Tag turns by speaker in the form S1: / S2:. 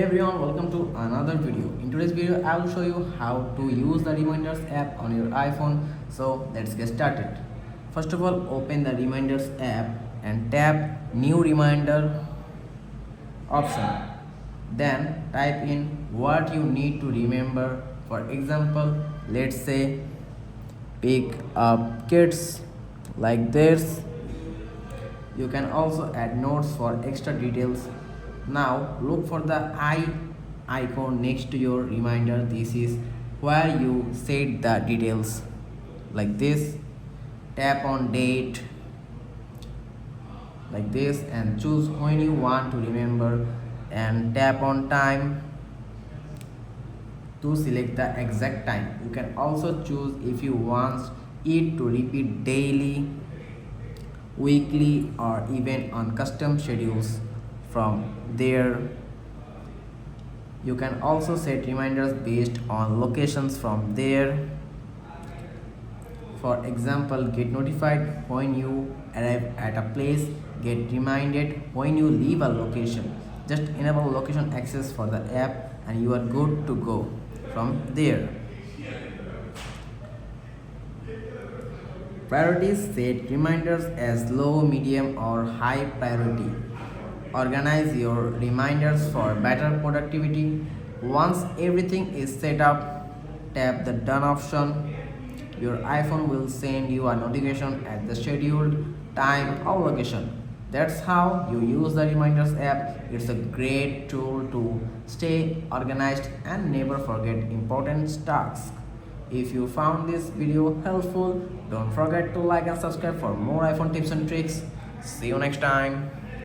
S1: Hey everyone, welcome to another video. In today's video, I will show you how to use the reminders app on your iPhone. So let's get started. First of all, open the reminders app and tap new reminder option. Then type in what you need to remember. For example, let's say pick up kids like this. You can also add notes for extra details. Now look for the icon next to your reminder. This is where you set the details like this. Tap on date like this and choose when you want to remember and tap on time to select the exact time. You can also choose if you want it to repeat daily, weekly, or even on custom schedules. From there, you can also set reminders based on locations from there. For example, get notified when you arrive at a place, get reminded when you leave a location. Just enable location access for the app and you are good to go from there. Priorities: set reminders as low, medium, or high priority. Organize your reminders for better productivity. Once everything is set up, tap the done option. Your iPhone will send you a notification at the scheduled time or location. That's how you use the reminders app. It's a great tool to stay organized and never forget important tasks. If you found this video helpful, don't forget to like and subscribe for more iPhone tips and tricks. See you next time.